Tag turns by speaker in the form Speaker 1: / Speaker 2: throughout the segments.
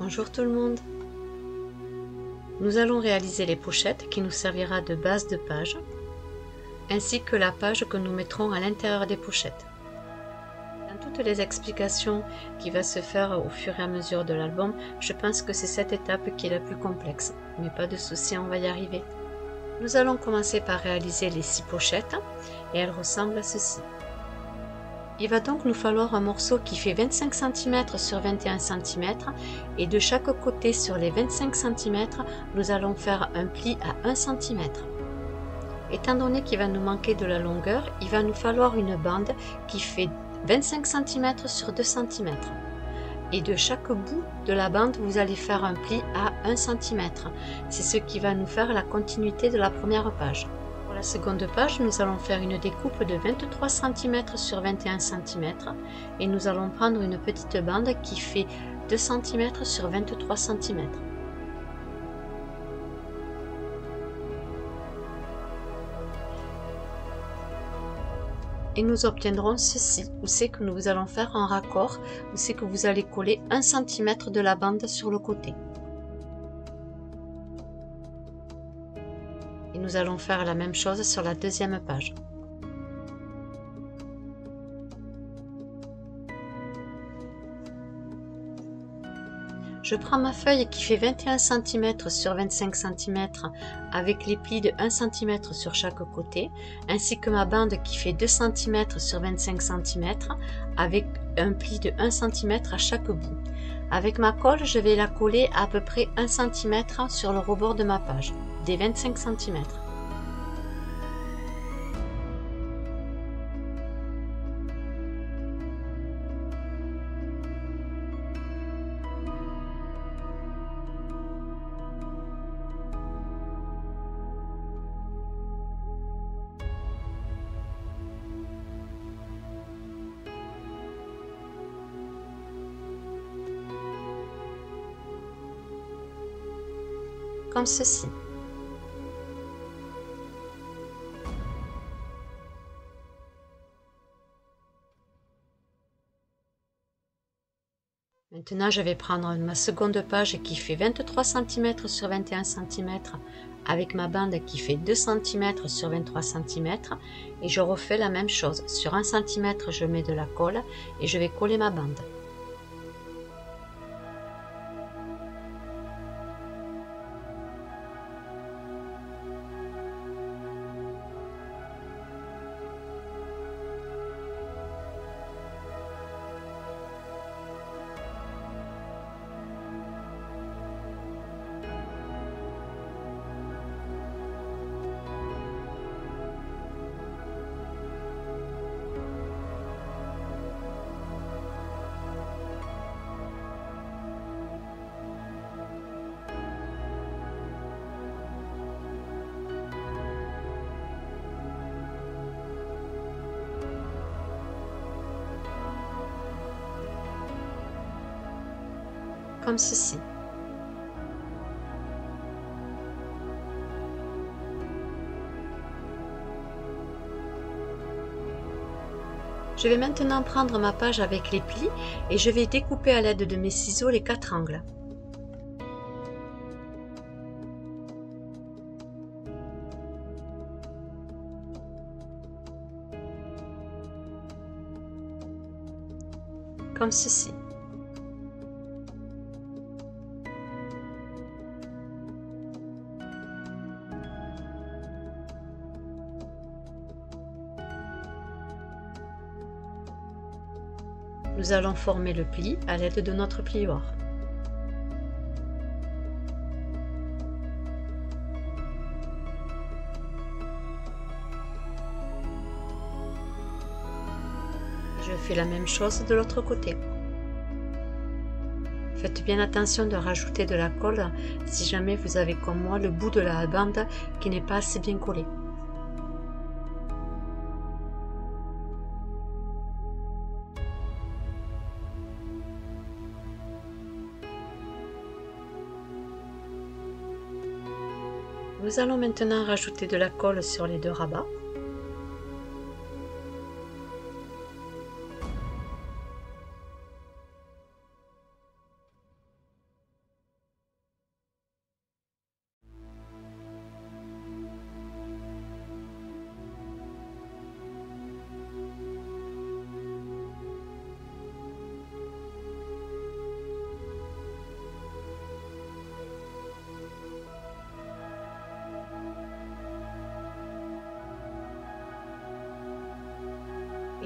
Speaker 1: Bonjour tout le monde. Nous allons réaliser les pochettes qui nous servira de base de page, ainsi que la page que nous mettrons à l'intérieur des pochettes. Dans toutes les explications qui va se faire au fur et à mesure de l'album, je pense que c'est cette étape qui est la plus complexe, mais pas de souci, on va y arriver. Nous allons commencer par réaliser les 6 pochettes, et elles ressemblent à ceci. Il va donc nous falloir un morceau qui fait 25 cm sur 21 cm et de chaque côté sur les 25 cm, nous allons faire un pli à 1 cm. Étant donné qu'il va nous manquer de la longueur, il va nous falloir une bande qui fait 25 cm sur 2 cm. Et de chaque bout de la bande, vous allez faire un pli à 1 cm. C'est ce qui va nous faire la continuité de la première page. Pour la seconde page, nous allons faire une découpe de 23 cm sur 21 cm et nous allons prendre une petite bande qui fait 2 cm sur 23 cm. Et nous obtiendrons ceci, où c'est que nous allons faire un raccord, où c'est que vous allez coller 1 cm de la bande sur le côté. Et nous allons faire la même chose sur la deuxième page. Je prends ma feuille qui fait 21 cm sur 25 cm avec les plis de 1 cm sur chaque côté, ainsi que ma bande qui fait 2 cm sur 25 cm avec un pli de 1 cm à chaque bout. Avec ma colle, je vais la coller à peu près 1 cm sur le rebord de ma page, des 25 cm. Comme ceci. Maintenant, je vais prendre ma seconde page qui fait 23 cm sur 21 cm avec ma bande qui fait 2 cm sur 23 cm et je refais la même chose. Sur 1 cm, je mets de la colle et je vais coller ma bande. Comme ceci. Je vais maintenant prendre ma page avec les plis et je vais découper à l'aide de mes ciseaux les 4 angles. Comme ceci. Nous allons former le pli à l'aide de notre plioir. Je fais la même chose de l'autre côté. Faites bien attention de rajouter de la colle si jamais vous avez comme moi le bout de la bande qui n'est pas assez bien collé. Nous allons maintenant rajouter de la colle sur les 2 rabats.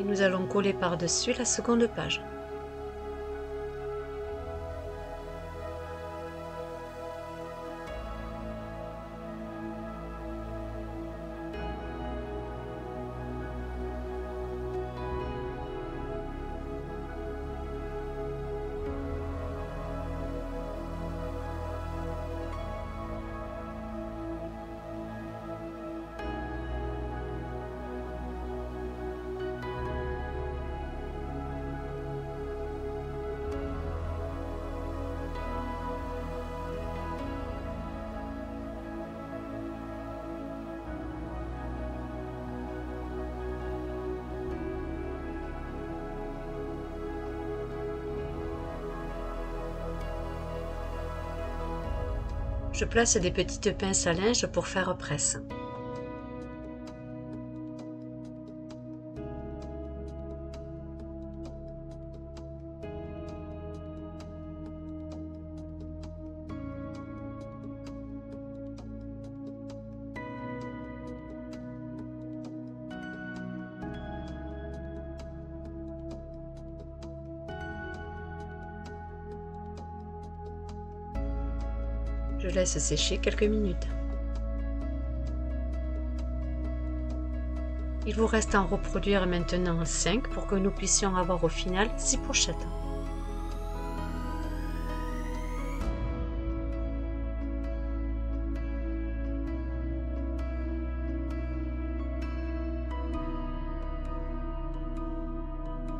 Speaker 1: nous allons coller par-dessus la seconde page. Je place des petites pinces à linge pour faire presse. Je laisse sécher quelques minutes. Il vous reste à en reproduire maintenant 5 pour que nous puissions avoir au final 6 pochettes.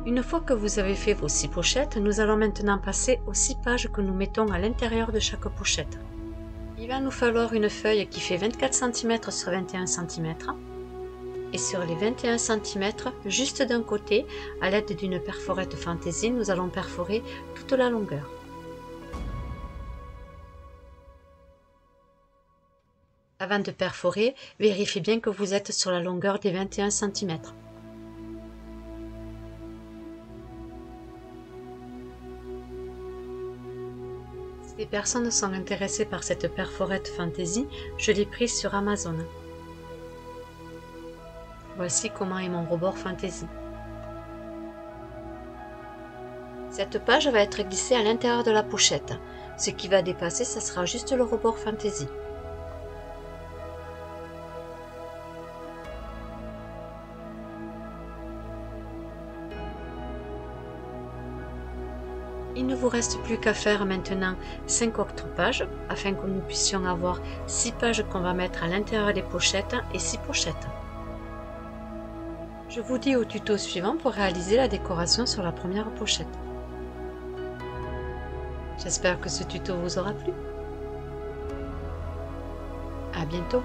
Speaker 1: Une fois que vous avez fait vos 6 pochettes, nous allons maintenant passer aux 6 pages que nous mettons à l'intérieur de chaque pochette. Il va nous falloir une feuille qui fait 24 cm sur 21 cm et sur les 21 cm, juste d'un côté, à l'aide d'une perforette fantaisie, nous allons perforer toute la longueur. Avant de perforer, vérifiez bien que vous êtes sur la longueur des 21 cm. Si des personnes sont intéressées par cette perforette fantaisie, je l'ai prise sur Amazon. Voici comment est mon rebord fantaisie. Cette page va être glissée à l'intérieur de la pochette. Ce qui va dépasser, ce sera juste le rebord fantaisie. Il ne vous reste plus qu'à faire maintenant 5 autres pages afin que nous puissions avoir 6 pages qu'on va mettre à l'intérieur des pochettes et 6 pochettes. Je vous dis au tuto suivant pour réaliser la décoration sur la première pochette. J'espère que ce tuto vous aura plu. À bientôt.